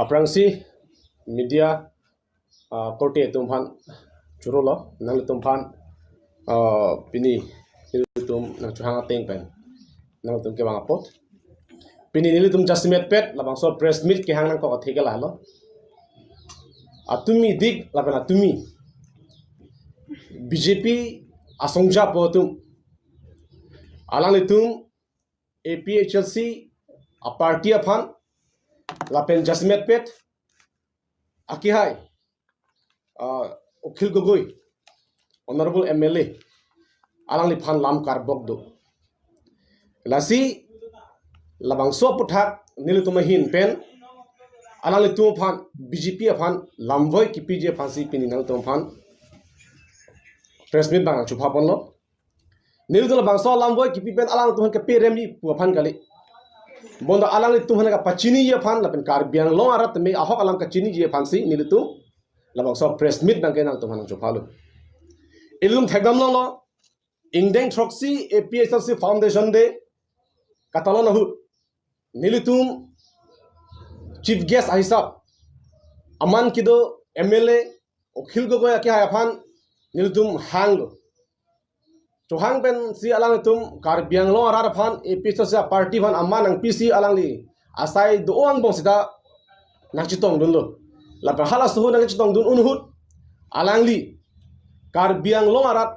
aprangsi media korte tumphan churolo nang tumphan pini tum nang chuhanga teng pen nang tum ke bang pot pini nili tum justmet pet labang so press meet ke hang nang ko theke la lo atumi dik labana tumi BJP asongja potum alang litum APHLC a party aphan lapen justmet pet akihai ukhil gogoi honorable MLA alang li phan lam karbok do lasi labang so puthak nilutuma hin pen alang li tum phan BJP aphan lamvoi kepi je phansi pini nang tum phan press meet bang chu phapon lo nilutula bang so lamvoi kepi pen alang tum ke peremli pu phan kali bondo alang li tum ka pachini ye phan lapen kar biang long arat me ahok alang ka chini je phansi nilutum labang so press meet bang ke nang tum nang chu phalo ilum thegam lo ingdeng troxy APHLC foundation de katalon hu nilitum chief guest ahisab aman kido MLA okhil gogoi akya aphan nilitum hanglo to hang ben si alang tum kar biang lo arar phan APHLC party phan aman ang PC alang li asai doang bong sida nang chitong dun lo la hala suhu nang chitong dun unhut alang li kar biang lo arat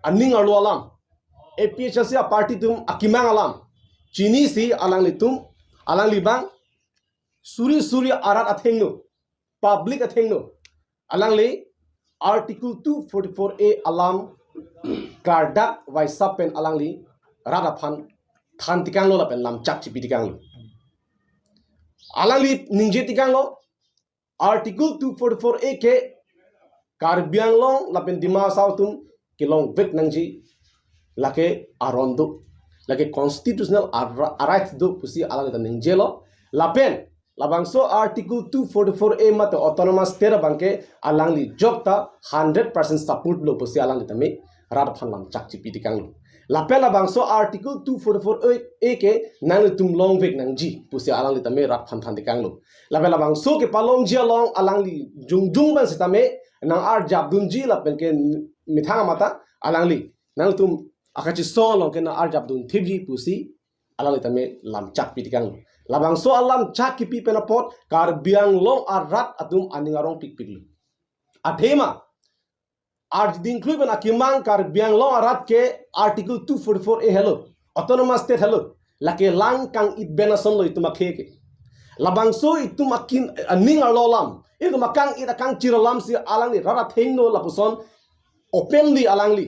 aning arlo alam APHLC party tum akimang alam chini si alang li tum alang li bang suri arat athengno public athengno alang li article 244A alam kardak waisapen alang li rada phan than tikang lo la pen lam chak chi pitikang lo alang li ningje tikang lo article 244A ke karbiang long la pen dima saw tum kilong vek nangji lake arondo lake constitutional rights do pusi alang ta ningjelo lapen labangso article 244A mat autonomous state banke alang li jokta 100% support lo pusi alang ta me rar phanlam chakchi pitikang lo lapen labangso article 244A ke nang tum long vek nangji pusi alang li ta me rar phan than tikang lo lapen labangso ke palong jia long alang li jung ban sita me nang ar jabdunji lapen ke mithanga mata alang li nang tum akachi so long ke na ar jabdun thibji pusi alang li ta me lam chak pitikang lo labang so alam chak kipi penapot kar biang long arat atum aningarong pikpiklu athema ar dinklu ben akimang kar biang long arat ke article 244A hello autonomous state hello lake lang kang it benason lo ituma kheke labang so itum akin aning alolam ituma kang it akang chiralam si alang li rara thengno lapuson openly alang li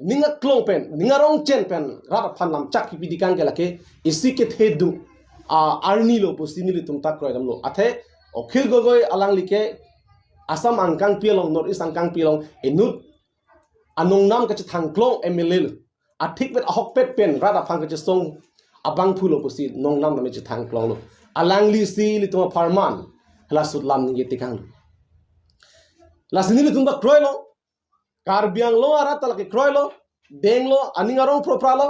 ninga klong pen ningarong chen pen rara phanlam chak kipi dikang ke lake isi ke thedu arni lo posini li tum tak kroidam lo athe okhil gogoi alang like asam angkang pielong north east angkang pielong enut anong nam ka thangklong MLA lo athik bet ahok pet pen rada phang ka song abang phulo posi nong nam me thangklong lo alang li si li tum farman hla sut lam ni tikang lo la sini li tum da kroilo karbiang lo ara tal ke kroilo denglo aningarong propralo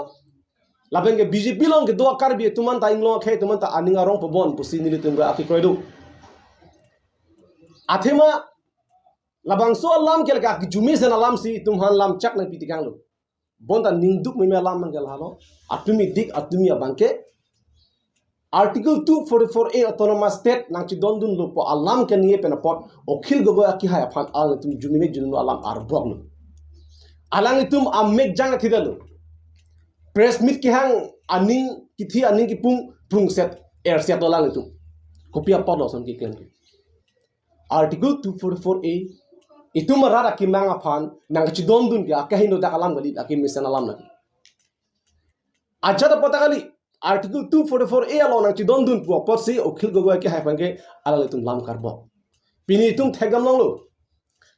labeng ke BJP long ke doa karbi tuman ta inglo khe tuman ta aninga rong pobon pusi nili tumba aki kroidu athema labang so lam kel ka jumi sen alam si tumhan lam chak nang pitikang lo bonta ningduk me lam nang gel halo atumi dik atumi abangke article 244A autonomous state nang chi dondun lo po alam ke niye penapot okhil gogo aki ha aphan al tum jumi me junu alam arbok lo alang tum amek jang thidalo press meet ki hang aning kithi aning ki pung set air set dolang itu kopia pod loson ki klen article 244A itu marara ki manga phan nang chi dom dun ki akahindo da kalam gali akim misan alam na aja da pata kali article 244A alon nang chi dom dun pu pot si okhil gogo ki ha pange alal tum lam karbo pini tum thegam long lo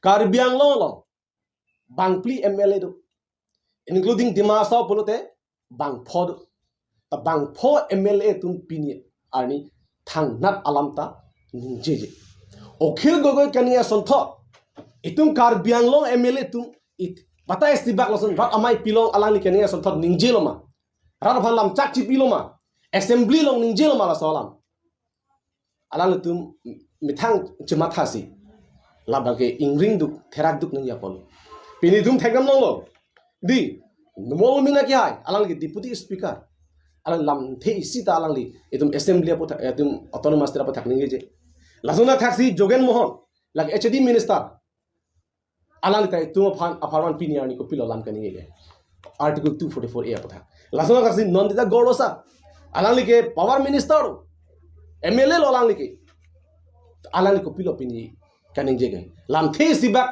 karbiang long bangpli MLA do including dimasaw pulote bang pho MLA tum pini arni thang nat alamta ningjeje okhil gogoi kania sontho itum kar biang long MLA tum it batai sibak loson rat amai pilong alang li kania sontho ningjelo rat phalam chak chi piloma assembly long ningjelo la solam alang tum mitang cemathasi labang ke ingring duk therak duk nang yapol pini dum thegam nolo di mol mina ki hai alang ki deputy speaker alang lam the isita alang li etum assembly apo etum autonomous tera pathak ninge je lasuna thaksi jogen mohon lag hd minister alang tai tu phan aparman pini ani ko pilo lam kani ge article 244 a apatha lasuna thaksi nondita gorosa alang li ke power minister mla lo alang li ke alang li ko pilo pini kaning je ge lam the sibak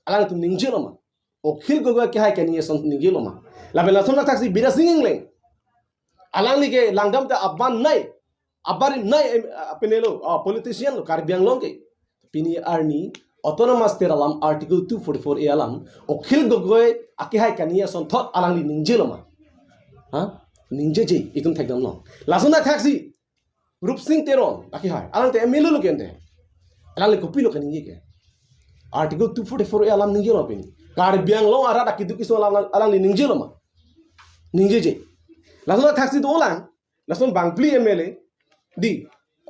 alang tu ningje lo ma okhil go ke hai kani son ningje lo ma la bela lasuna thaksi bira singing leng alang li ke langdam ta aban nai abari nai penelo politician lo karbiang long ke pini arni autonomous teralam article 244 a alam okhil gogoy akihai kania son thot alang li ningje loma ha ningje je itum thekdam no lasuna thaksi rup singh teron akihai alang te emelo lo kente alang li kopilo kaninge ke article 244 a alam ningje lo pini karbiang long ara dakidu kiso alang li ningje loma ningje je lasuna thaksi do lang lasun bangpli mla di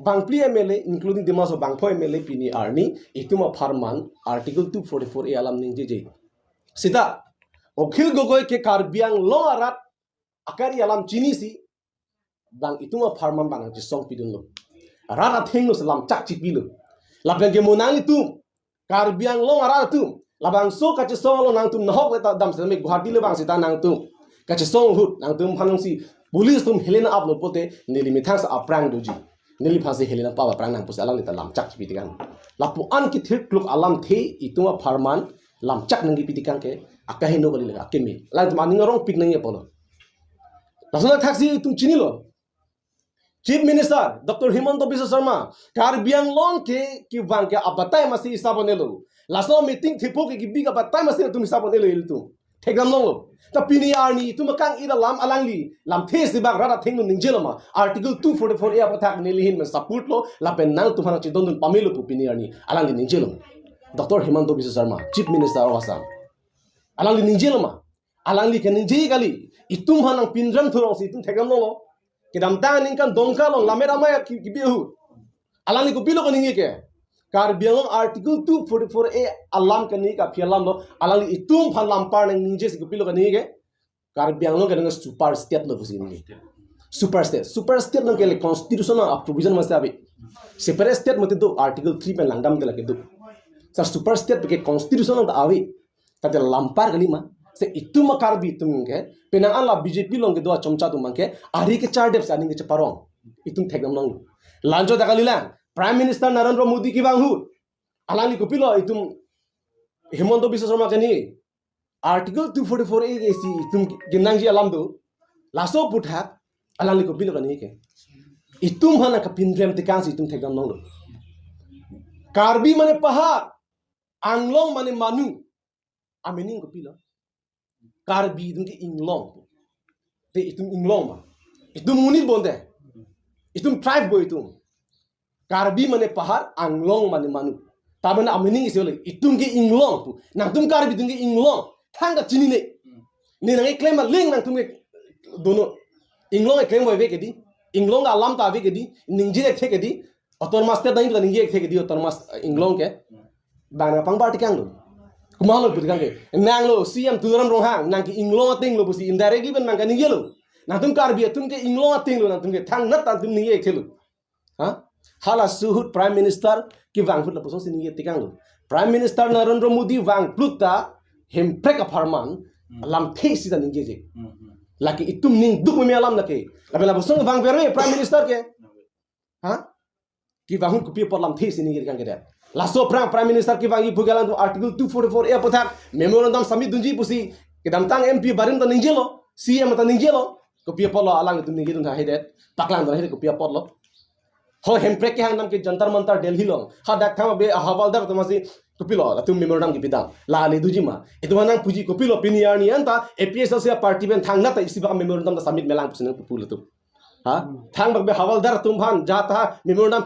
bangpli mla including the maso bangpho mla pini arni ituma farman article 244 a alam ningje je sita okhil gogoy ke karbiang lo arat akari alam chini si bang ituma farman bang ji song pidun lo rara thengno salam chak chi pilo labang ke monang itu karbiang lo arat tu labang so ka chi song lo nang tum nahok ta dam se me guhati le bang sita nang tu ka chi song hut nang tum phanong si police tum helena upload pote nili mithang sa aprang doji nili phase helena pa aprang nang pus alang ta lam chak chi pitikan lapu an ki thir kluk alam the ituma farman lam chak nang ki pitikan ke akahi no kali la kemi lang tum aning rong pik nang ye polo lasuna thaksi tum chini lo chief minister dr himanta biswa sharma karbiang long ke ki wang ke abatai masi isabonelo laso meeting thipo ke biga abatai masi tum isabonelo iltu thegam long lo ta pini arni tum kang ida lam alangli lam the sibak rara thengnu ningjelama article 244 a pathak nilihin me support lo la penang tum hana chidon dun pamelo pu pini arni alangli ningjelom dr himanta biswa sharma chief minister of assam alangli ningjelama alangli ke ningje gali itum hanang pinram thurong si tum thegam lo kidam ta ning kan dongka long lamera maya ki bihu alangli ko pilo ko ninge ke karbiang article 244 a alam kani ka phialam lo alangli itum phan lampar nang ningje si ko pilo ka ninge karbiang lo kan super state lo busi ni super state no ke constitutional provision mas abi separate state mate do article 3 pe langdam de la ke do sir super state ke constitutional da abi tate lampar kali ma se ituma karbi itum ke penang ala bjp long ke do chomcha tu mangke ari ke char dep saning ke parong itum thegam long lanjo dakalila prime minister narendra modi ki banghu alali ko pilo itum himanta biswa sharma ke ni article 244 a si itum ginangji alam do laso puthak alali ko pilo ka ni ke itum hana ka pinrem te kan si itum thegam long karbi mane pahar anglong mane manu amening ko pilo karbi dungi inglong te itum inglong ma itum munit bonde itum tribe boy itum karbi mane pahar anglong mane manu tamana amening isole itum ge inglong pu nang tum karbi dungi inglong thanga chini ne nang claim ling nang tum ge dono inglong claim boy ve ke di inglong ga alam ta ve ke di ningje ke ke di autonomous te dai ningje ke ke di autonomous inglong ke bana pang party kang lo kumalo putikan ke nang lo cm turam rong hang nang ki inglong ting lo busi indirectly ben mang ka ningje lo nang tum karbi tum ke inglong ting lo nang tum ke thang nat ta tum ningje ke lo ha hala suhut prime minister ki wang phut la poso sin ningje tikang lo prime minister narendra modi wang plukta him prek a farman lam thesi da ningje je laki itum ning duk me alam lake la bela bosong wang verme prime minister ke ha ki wang ku pi por lam thesi ningje kan ke laso prime minister ki wangi bugalan tu article 244 a pathak memorandum submit dunji pusi kedam tang mp barin ta ningjelo cm ta ningjelo ko pia polo alang tu ningje dun ha hedet taklang dun hedet ko pia polo ho hemprek ki hang nam ki jantar mantar delhi long ha dak thama be hawaldar to masi ko pilo la tu memorandum ki pidam la le duji ma etu manang puji ko pilo piniar ni anta APHLC party ben thang na ta isiba memorandum ta submit melang pusin ko pulu tu ha thang bak be hawaldar tum bhan jata memorandum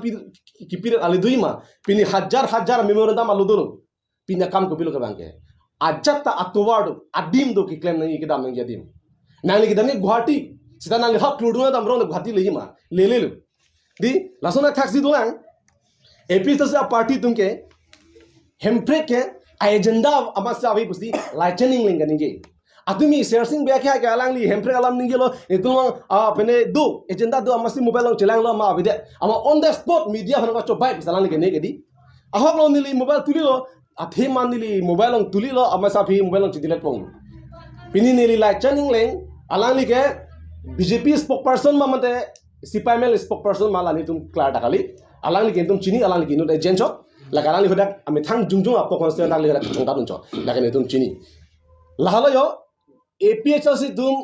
ki pir ale dui ma pini hajar memorandum alu dulu pina kam ko pilo ka bangke ajata atward adim do ki claim nang ki dam nang yadim nang ki dam ni guhati sida nang hak kludu dam ro guhati le ma le di lasona taxi dolang APHLC party Tumke hemprek ke agenda amasa avi pusi lightning lingani ge atumi searching back ha galang li hemprek alam ningelo itulong pene do agenda do amasi mobile long chelang lo ma avide ama on the spot media hanwa cho bai pisalang ge negedi ahok lo nili mobile tulilo athe manili mobile long tulilo amasa phi mobile long chidilet pong pini nili lightning ling alang li ke BJP spokesperson mamate sipamel spokesperson malani tum klar dakali alang li ke tum chini alang li ke no agent lagarang lihodak ami thang jungjung apo konstituen dak lihodak chongda duncho lakane tum chini lahalo yo APHLC tum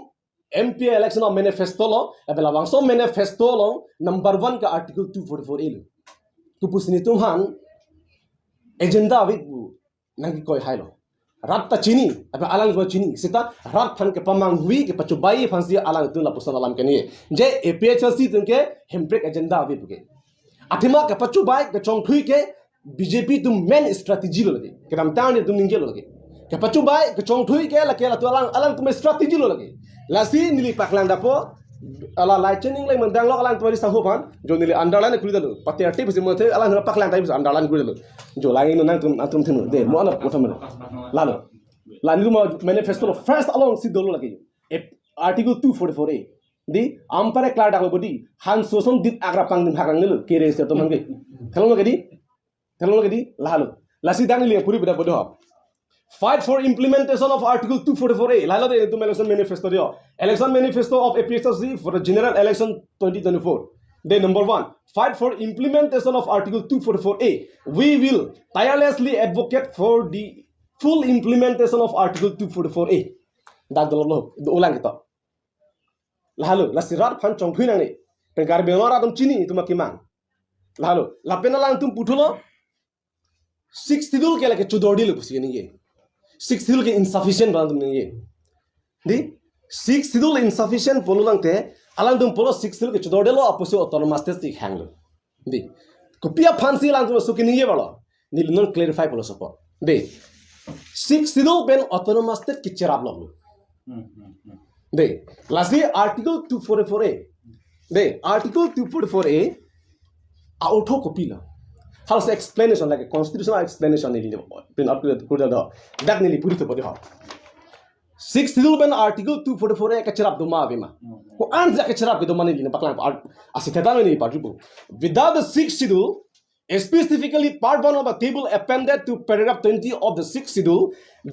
MP election of manifesto lo abela wangso manifesto lo number 1 ka article 244 il tu pusni tum han agenda wi nangi koi hailo rat ta chini abe alang go chini sita rat than ke pamang hui ke pachubai phansi alang tu la pusan alam ke ni je APHLC tum ke hembrek agenda wi buke athima ke pachubai ke chongthui ke BJP tu main strategy lo lagi. Kedam tahun ni tu ninjel lo lagi. Kepacu baik kecongthui ke la tu alang tu main strategy lo lagi. Lasi nili paklan dapo ala lightning lai mendang lo alang tu mari sanghupan jo nili underline kuri dalu. Pati arti pasi mo the alang paklan tai pasi underline kuri dalu. Jo lagi no nang tum thinu de mo ana potham lalo. Lani mo manifesto lo first along si dolo lagi. Article 244A di ampare klar dak lo bodi han sosom dit agra pang dim hakrang nilu kire se to mangge. Kalau ngadi lahalo lasi dang li puri bida bodo fight for implementation of article 244A lalo de tu election manifesto dio election manifesto of APHLC for the general election 2024 day number 1 fight for implementation of article 244A we will tirelessly advocate for the full implementation of article 244A dak dolo do ulang kita lahalo lasi rat phan chongthui nang ni pengar benora dum chini tu makimang lahalo lapenalang tum putulo 6 tidul ke lake chudodi lu pusi ni ye 6 tidul ke insufficient ban dum ni ye di 6 tidul insufficient polulang te alang dum polo 6 tidul ke chudodi lo apusi autonomous test ti hang lu di kopia fancy lang dum sukini ye balo ni non clarify polo support di 6 tidul ben autonomous test ki cherab lo di lasi article 244A di article 244A auto copy la how's explanation like a constitutional explanation ni pin up to the dak ni puri to bodi ha 6th rule ben article 244 ka charap duma avema ko anja ka charap ke duma ni na paklang asitheta ni patru without the 6th schedule specifically part 1 of the table appended to paragraph 20 of the 6th schedule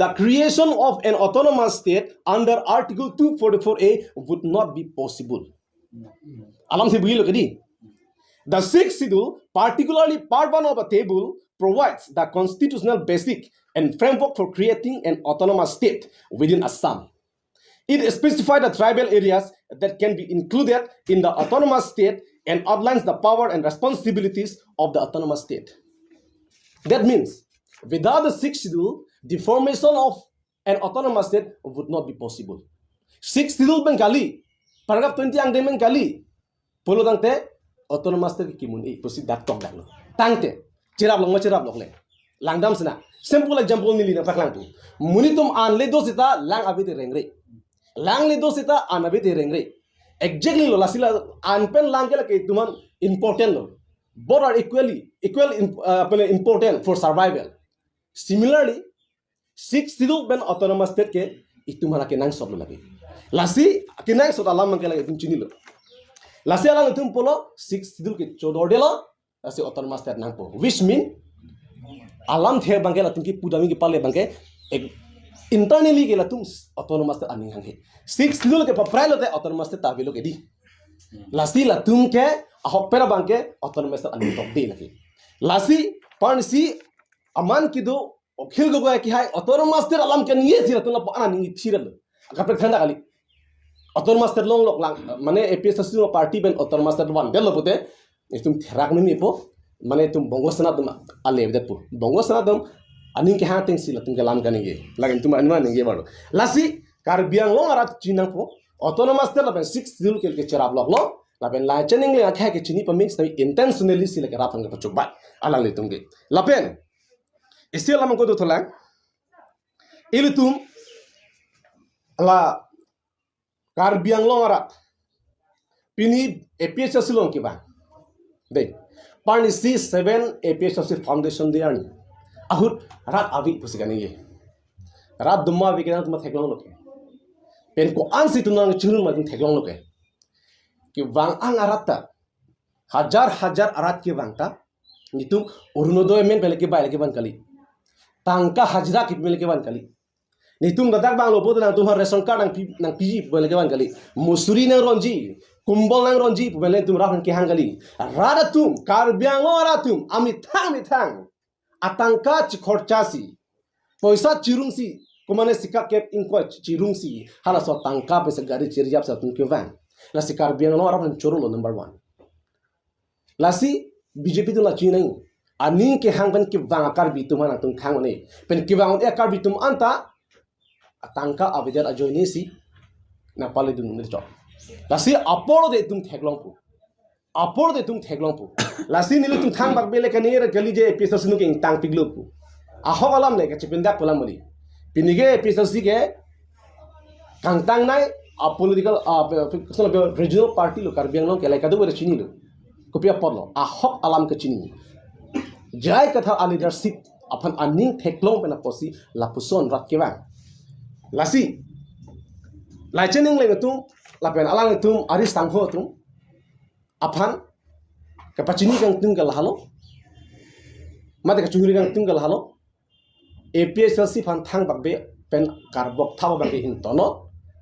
the creation of an autonomous state under article 244A would not be possible alam se bugilo kedi. The 6th schedule, particularly part 1 of the table, provides the constitutional basic and framework for creating an autonomous state within Assam. It specifies the tribal areas that can be included in the autonomous state and outlines the power and responsibilities of the autonomous state. That means, without the 6th schedule, the formation of an autonomous state would not be possible. 6th schedule Bengali, paragraph 20 ang demen kali, polo dangte autonomous state ki mun posi dak tok dak lo tangte cerap lo le langdam sina simple example ni lina paklang tu munitum an le dosita lang abite rengre lang le dosita an abite rengre exactly lo lasila an pen lang ke ke tuman important lo both are equally important for survival. Similarly 6 sidul ben autonomous state ke itumala ke nang sob lo lagi lasi ke nang sob alam ke lagi tum chini lo lasi alang itum polo 6 sidul ke chododelo lasi autonomous state nang po which mean alam the bangke la tum ki pudami ki pale bangke internally ke la tum autonomous state aning hang he 6 sidul ke papralo te autonomous state tabilo ke di lasi la tum ke ahok pera bangke autonomous state aning tok de lagi lasi pansi aman ki do okhil go ki hai autonomous state alam ke niye sira tum la ana ningi thiral kapre thanda kali autonomous state long lok lang mane APHLC party ben autonomous state one del lopote tum therak ni po mane tum bongosana tum ale bedet po bongosana tum aning ke hating sila tum ke lam kanige lagin tum anwa ninge baro lasi kar biang long arat chinang po autonomous state ben 6 dil ke cherap lok lo lapen la chening le akha ke chini pamix tai intentionally sila ke rapang ke chobai alang le tum ge lapen isil lam ko do tholang ilutum ala kar biang long arat pini APHLC long ki ba de Parnisi 7 APHLC Foundation dia ni. Ahut rat abi pusigani ye. Rat dumma bikinan tuma theklong loke. Pen ko ansi tunang chingul ma tum theklong loke. Ki wang ang arata. Hajar arat ki wangta. Nitum urunodoy men pele ki baile ki ban kali. Tangka hajra ki pele ki ban kali. Nitum dadak bang lobo nang tum ration card nang PG pele ki ban kali. Musuri nang ronji. Kumbol nang ronji pele tum rafan ki hangali. Radatum karbiang aratum amitang. Atangka chikhorchasi. Poisa chirungsi. Kumane sikap kep inko chirungsi. Hala so tangka pesa gari chiriap sa tum ki van. La sikar biang no rafan chorolo number 1. Lasi BJP tu la chinai. Aning ke hangban ki wang akar bitum han tung khang ne. Pen ki wang akar bitum anta atangka avidar ajoini si na pale dun ne chok. Lasi apolo de tum theklong pu. Apolo de tum theklong pu. Lasi nilu tum thang bak bele kanir gali je episode sunu ke tang piglo pu. Aho alam ne ke chipindak pulang mali. Pinige episode si ke kangtang nai a political regional party lo karbiang lo ke lai kadu ber chini lo. Kopia podlo ahok alam ke chini jai katha a leadership aphan aning theklong pena posi lapuson rakkewang lasi laichening legatum lapen alang tum aris tangho tum aphan kapachini kang tinggal halo mate ka chungri kang tinggal halo APHLC phan thang bakbe pen karbok thaw bakbe in tono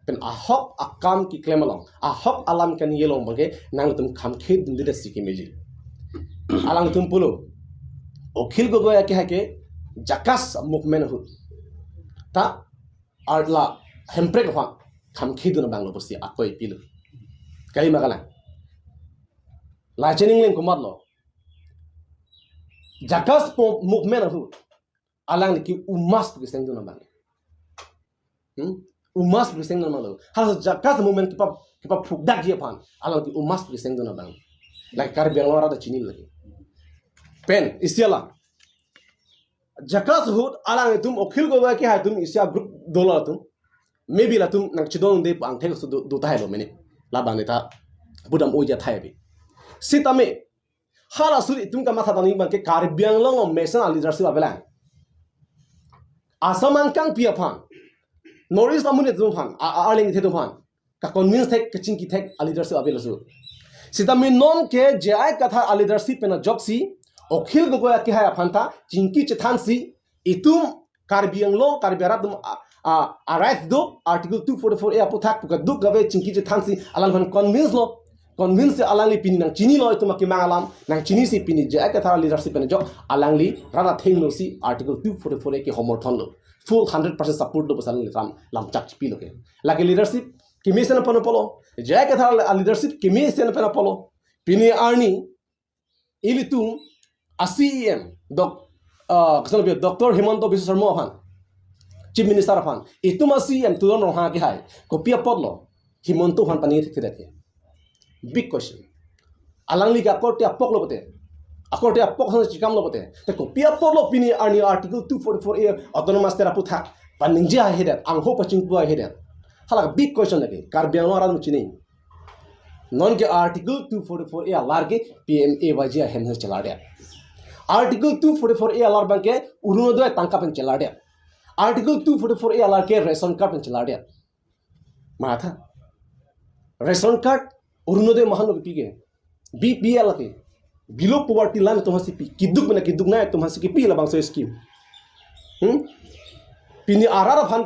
pen ahok akam ki claim along ahok alam kan yelong bage nang tum kham khe din de siki meji alang tum pulo okhil gogoya ke hake jakas movement hu ta arla hemprek fa kham khe dun banglo bosi akoi pilu kai magala la chening len kumarlo jakas movement hu alang ki umas ki seng dun bang umas biseng na malo hal jakas moment kipa phukdak je pan alang ti umas biseng na bang like karbiang lora da chinil lagi pen isiala jakas hut alang tum okhil go ba ki ha tum isya group dola tum maybe la tum nang chidong de pang thek su do ta hello mene la bang ta budam oja thai bi sitame hala suri tum ka matha tani bang ke karbiang long mesan leadership abela asamang kang pia pan Norris namun itu pan, arling itu pan. Ka convince tek, kecing kita leadership abel asu. Sita minom ke jai kata leadership pena job si, okhil gogoya ke hai apanta, cingki cetan si, itu karbiang lo, karbiarat dum right do article 244 a puthak puka duk gawe cingki cetan si, alang pan convince alang li pini nang cini lo itu maki mangalam, nang cini si pini jai kata leadership pena job, alang li rada thing lo si article 244 ke homorthon lo. Full 100% support do pasal lam chak pi lo ke lagi leadership kimi sen pano polo jai ka thar leadership kimi sen pano polo pini arni ilitu ACEM kasal bi Dr. Himanto Biswa Sharma han chief minister han itu ACEM tu don ha ki hai kopia podlo Himanto han pani thek big question alang li ga korte apok lo bote akorte apok han chikam lo bote te kopia podlo pini arni article 244 a autonomous tera putha paninja hedat angho paching pu hedat hala big question lagi karbiang lo aran chini non ke article 244 a large PMA wajia hem se chala dia article 244 a lar banke urunodoy tangka pen chala dia article 244 a lar ke ration card pen chala dia matha ration card urunodoy mahano pige BPL ke below poverty line tumhasi pi kiduk mena kiduk na tumhasi ki pi labang so scheme pini arara phan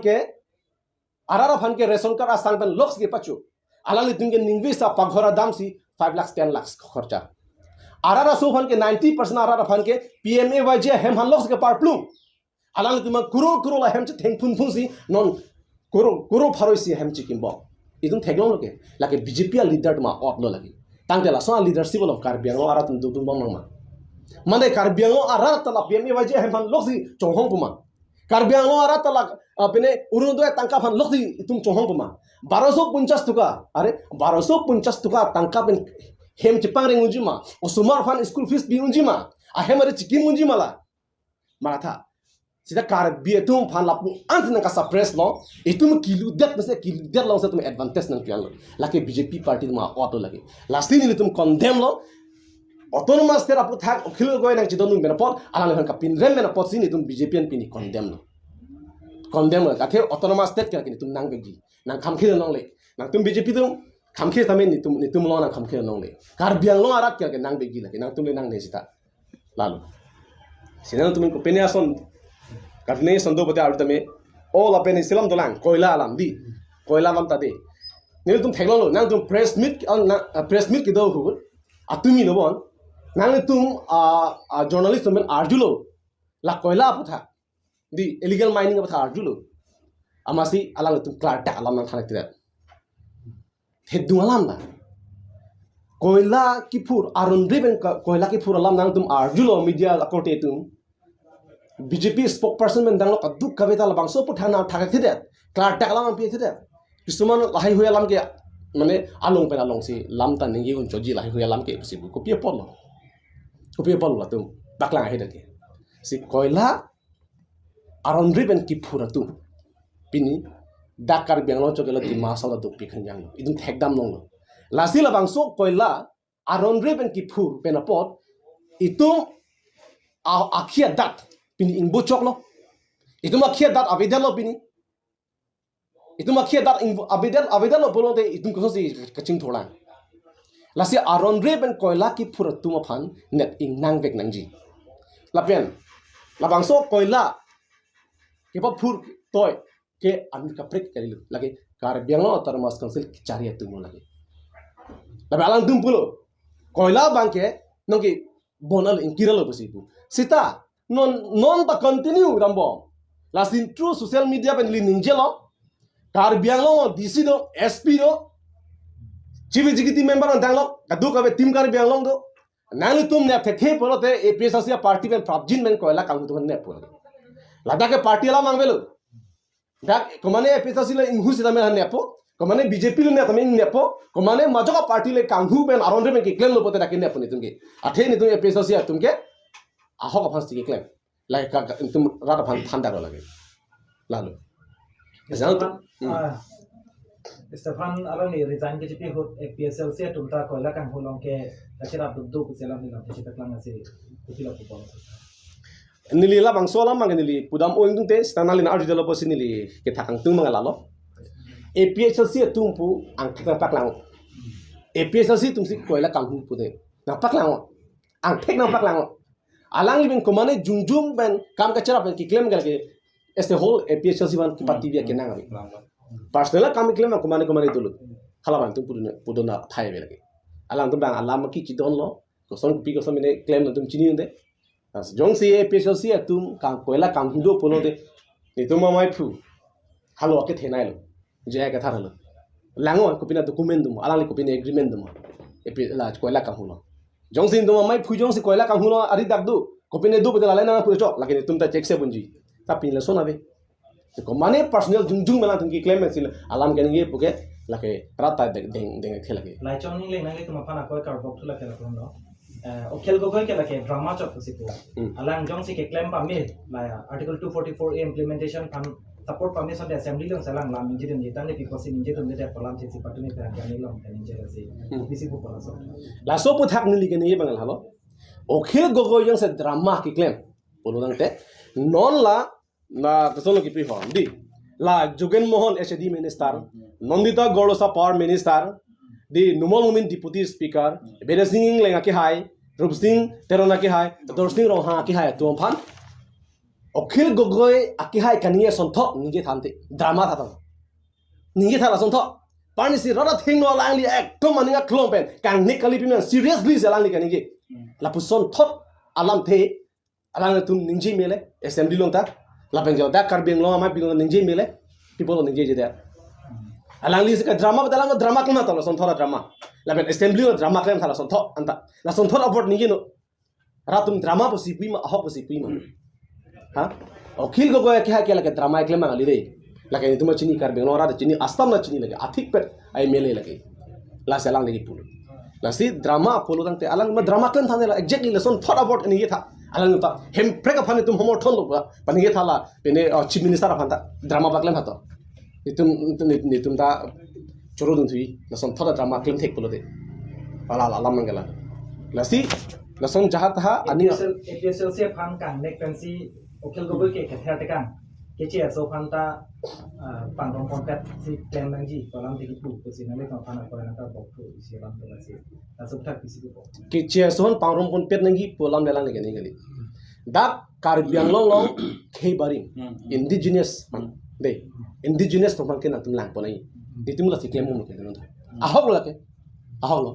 ke ration card asang pen loks ke pachu alali tunge ningvi sa paghora dam si 5 lakhs 10 lakhs kharcha arara so phan ke 90% arara phan ke PMA wajia hem han loks ke par plum alali tuma kuro la hem che theng phun si non kuro pharoi si hem chi kimbo idum theglo ke lake BJP leader ma otlo lagi tangte la so leadership of karbiang lo arat dum bang ma mande karbiang lo arat la PMA wajia hem han loks chonghong puma karbiang lo arat la apne urunodoy tangka phan loksi itum chonghong puma 1250 tuka are 1250 tuka tangka ben hem chipang reng unjima osumar phan school fees bi unjima a hemare chikim unjima la maratha sida karbiatum phan lapu antna ka suppress lo itum kilu det lo sa tum advantage nang piang lo lake BJP party ma auto lage lastly ni tum condemn lo autonomous state apu thak okhil goi nang chidon nung mena pot alang lehan ka pin rem mena pot sini tum BJP an pini condemn lo ka the autonomous state ka kini tum nang begi nang khamkhir nong le nang tum BJP tum khamkhir tame ni tum lo nang khamkhir nong le kar biang lo arat ka nang begi la nang tum le nang ne sita lalu sinang tum ko peniason karne sando bate artame all apeni silam dolang koila alam di koila lam ta de nil tum theglo lo nang tum press meet ki do hu atumi lo bon nang tum journalist tum arjulo la koila aputha di illegal mining aputha arjulo amasi alang tum klar tak alam nang thanak tida hedung alam na koila ki phur arun driven koila ki phur alam nang tum arjulo media akote tum BJP spokesperson men danglo kaduk kavita labang so puthana thakak thide klar tak alam pi thide kisuman lahai hoya lam ke mane along pen along si lam ta ningi un choji lahai hoya lam ke sibu ko pie pol la tum baklang he dake si koila aron driven ki phura tu pini dakar benglo chogela ti ma sa da duk pi khanjang idum thekdam nong lo lasi labang so koila aron driven ki phur pen pot itum akhia dat pini ingbo chok lo itum akhia dat avedel lo pini itum akhia dat avedel lo bolode itum ko si kaching thola lasi aron driven koila ki phur tu ma phan net ing nang vek nang ji lapen labang so koila ke pa phur toy ke ami ka prek kali lagi kar bianglo autonomous council chari tu mo lagi labe alang dum pulo koila bangke noki bonal inkiralo basibu sita non ta continue rambo lasin true social media ben li ninjelo kar bianglo DC do SP do chief executive member on danglo kadu ka be team kar bianglo do nang tum ne thekhe polote APHLC party ben prabjin men koila kang tu ne polo lada ke party la mangvelo dak komane APHLC le inhu sita men ne po komane BJP le ne tame ne po komane majoka party le kanghu ben aronde men ke claim lo pote dakin ne po ni tumge athe ni tum APHLC tumge ahok aphan stige claim like ka tum rata phan thanda ro lage lalu Stefan alam ni resign ke cipi hot APHLC tumta koila kang hulong ke lakira duduk selam ni lam cipi klang asi kutila kupon nili la bang solam mang nili pudam oing tung te stanali na arjidalo posi nili ke thakang tung mang lalo APHLC tumpu ang thak paklang APHLC tumsi koila kang hu pude na paklang ang thek na paklang alang libin komane jungjung ben kam ka chara ben ki claim galke este whole APHLC ban ki patti bia kenang abi personal kam claim na komane dulu khalaban tum pudona thai be lagi alang tum bang alam ki chidon lo koson pi koson mine claim na tum chini unde jong si APHLC tum kam koila kam hudo polo de ni tum mai phu halo ke thenai lo je ka thar lo lango ko pina document dum alang ko pina agreement dum APHLC la koila kam hulo jong sin dum mai phu jong si koila kam hulo ari dak du ko pina du bedala na pu chok lagi tum ta check se bunji ta pin la sona be ko mane personal jungjung mena tum ki claim sil alam ke ngi puke lake rata deng khela ke lai chong ning le nang le tum apana ko kar bok thula ke la no okhel go ke la ke drama chok sipo alang jong si ke claim pa me la article 244A implementation kan support permission de assembly long salang lam injir ni tan de people sin injir de palam si patuni pe ani long kan injir si bisi bu pala so la so pu thak ni ke ni bangal halo okhel go yang se drama ki claim polo dang te non la na kasolo ki pri hon di la Jugen Mohan HD minister Nondita Gorosa power minister di Numol Mumin deputy speaker Beda Singing lenga ki hai Rup Singh terona ki hai Dor Singh roha ki hai tuam phan okhil gogoi aki hai kaniye sontho ninge thante drama thata ninge thala sontho pani si rara thing no langli ek to maninga klom pen kang nikali pimen seriously selangli kanige la puson thot alam the alang tum ninje mele assembly long ta la penjo da karbeng lo ma bilong ninje mele people ninje je da alang li ka drama badalang drama klona tala sontho drama la pen assembly lo drama klem thala sontho anta la sontho abort ninge no ratum drama posi puima ahok posi puima ha okhil go goya kya kya lage drama klem ma li re lage tuma chini karbeng lo ra chini astam na chini lage athik pet ai mele lage la selang lagi pul la si drama polo dang te alang ma drama klem thane la exactly lesson thought about ni ye tha alang ta hem preka phane tum homo thon lo ba pani ye thala pene chief minister phanta drama ba klem hato nitum da choro dun thui lesson thought drama klem thek polo de ala alam mangala lasi lasong jahat ha ani APHLC fan kan nek pensi okel gobo ke khatha tekan kece so fan ta pangdong kontet si claim nangji kolam diki pu kusinale kan fan ko na ka bokto isi ram to lasi asubthak kisi ko ki chia son pangrom pon pet nangi polam lelang le gani gali dak karbiang long khei barim indigenous de indigenous to man ke na tum lang ponai ditum la siklem mo ke no ahok la ke ahok lo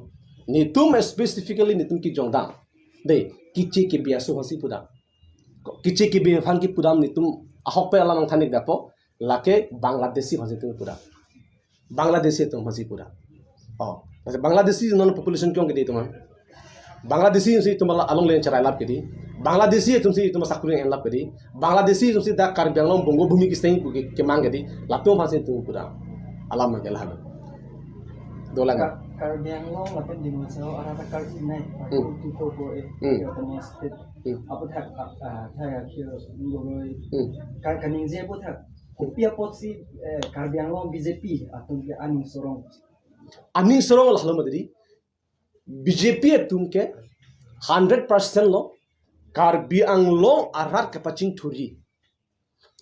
ni tum specifically ni tum ki jongda de kichi ki biasu hasi puda kichi ki bi fan ki pudam ni tum ahok pe alamang thanik dapo lake bangladeshi hasi tum puda bangladeshi tum hasi puda oh bangladeshi non population kyong ke de tuman bangladeshi si tum along len charai lap ke di bangladeshi tum si tum sakuri en lap ke di bangladeshi tum si da karbiang long bongo bumi ki steng ke mang ke di latum hasi tum puda alam ke lah dolang Karbiang long lapen di museo arata karbinai 244 Ottoman state apu thak thak kilo ngoi kaning je apu thak kopia potsi Karbiang long BJP atum ke aning sorong lah lo madri BJP tum ke 100% lo Karbiang long arat ke pacing thuri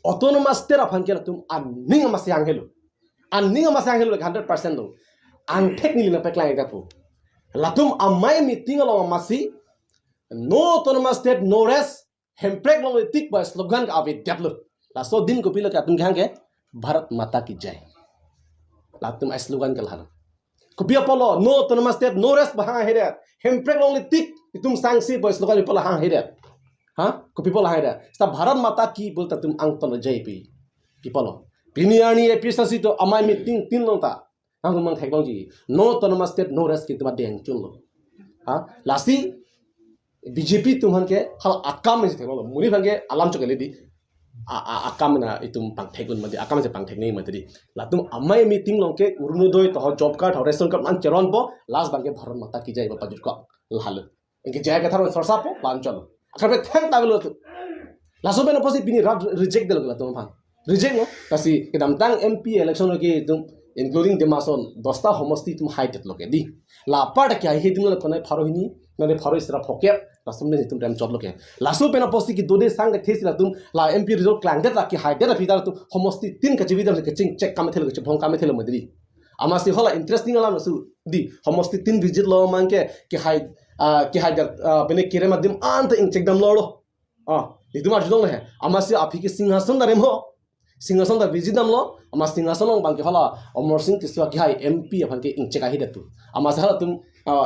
autonomous state afan ke tum aning masyang helo 100% lo ang technically na peklang itapo latum amai meeting lo masi no autonomous state no rest hemprek lo tik ba slogan ka ave develop la so din ko pila ka tum khang ke bharat mata ki jai latum ai slogan ka lahal ko pia polo no autonomous state no rest ba ha hede hemprek lo tik tum sangsi ba slogan pala ha hede ha ko people ha hede sta bharat mata ki bolta tum ang to jai pi people Biniani APHLC to amai meeting tin long ta nang mang thekbang ji no autonomous state no rest ki tuma deng chun lo ha lasi BJP tumhan ke hal akam me thekbang lo muni bhange alam chokele di akam na itum pang thekun madi akam se pang theknei madi latum amai meeting long ke urunodoi to job card or ration card man cheron po last bhange bharat mata ki jai ba pajur ko lahal inke jaya ka tharo sorsa po lan chalo akabe thank taglo to laso beno posi bini reject del la tum phan reject no kasi kedam tang MP election ke tum including demason dosta homosti tum hide loke di la part kya he dim lo konai pharo hini nale pharo isra phokep la sumne tum ram chot loke la so pena posti ki dode sang ke thesila tum la MP result clan de la ki hide da fidar tu homosti tin ka jividam ke ching check kam thelo ke phong kam thelo madri ama si hola interesting ala no su di homosti tin visit lo man ke hide bene kire madim ant in check dam lo idum arjudong he ama si afi ki singhasan da remo singhasan da visit dam lo ama singhasan long bang ke hala omor sing kiswa ki hai MP aphan ke inche ka hi datu ama sa hala tum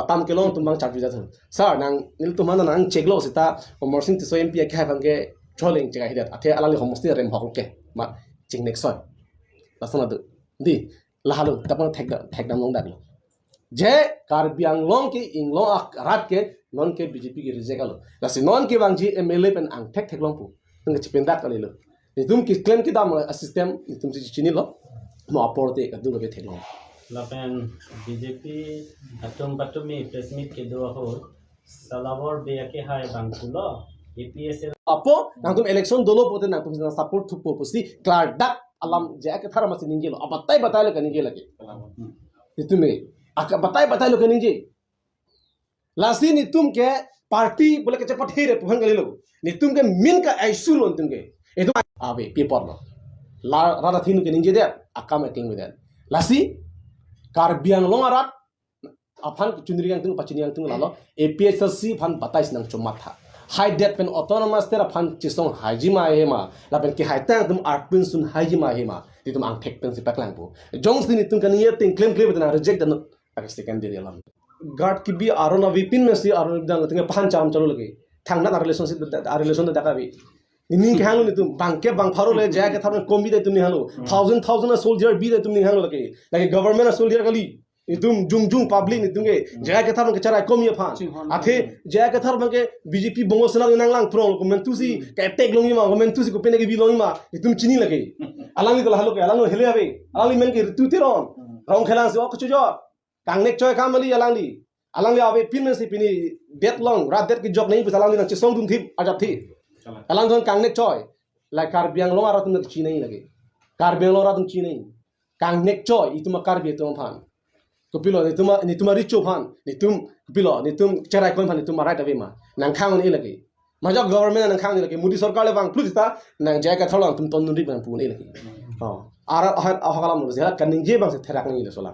tam ke long tum bang charge jathu sir nang nil tum man nang check lo sita omor sing kiswa MP ki hai bang ke chole inche ka hi dat athe alali homosti rem hok ke ma ching next soy lasana du di lahalo tapang thek dam long dak lo je karbiang long ke inglong rat ke non ke BJP ki reject alo lasi non ke bang ji MLA pen ang thek long pu tung chipendak kali lo nitum ki claim ki dam system nitum ji chini lo mo aporte adu be thelo lapen BJP atum patumi press meet ke do ho salawar be ke hai bangkulo APHLC apo nangtum election dolo pote nangtum support thup posi klar dak alam ja ke thara masi ninge lo abatai batai lo ka ninge lage nitume aka batai lo ka ninge lasi nitum ke party bole ke chapat here puhan gali lo nitum ke min ka aisu lo nitum ke itu abe paper lo la rada thinu ke ninge de akam eking with that lasi karbiang long arat aphan chundri yang tung pachini yang tung lalo APHLC phan batais nang chumat tha high depth pen autonomous tera phan chisong hajima hema la pen ki haitang tum arpin sun hajima hema ditum ang thek pen si paklang pu jongs din tung kan ye ting claim na reject dan pak secondary alam guard ki bi arona vipin me si arona dan tung phan cham chalo lagi thang na relationship relation da ka bi ning ke hanglo nitum bangke bang pharo le ja ke tharne kombi de tum ni halo thousand soldier bi de tum ni hanglo lagi government soldier kali itum jung public nitum ke ja ke tharne ke chara komi phan athe ja ke thar ke BJP bongo sena nang lang pro ko men tusi ke attack longi ma men tusi ko pene ke bi longi ma itum chini lagi alangi to halo ke alangi hele abe alangi men ke tu tiron rong khelang se ok chujo kangnek choy kamali alangi abe pin si pini det long rat det ki jok nahi bis alangi nang chisong dum thip ajap thi alang thon kangnek choy la karbiang long aratum nak chi nahi lagi karbiang long aratum chi nahi kangnek choy ituma karbi to phan ก็พิโลนี่ตุมาริจูพันนี่ตุมพิโลนี่ตุมเจรายคนพันนี่ตุมาไรต์เวมานังข้างนี่เลยกี่มาจาก government นังข้างนี่เลยกี่มูดีสรการเลยบางพลุติตานังแจกทอลังตุมต้นนุ่นรีบนังปูนี่เลยกี่อ๋ออาฮากาลามนุษย์เสียกันนิงเจ็บบางเสร็จแทรักนี่เลยโซลา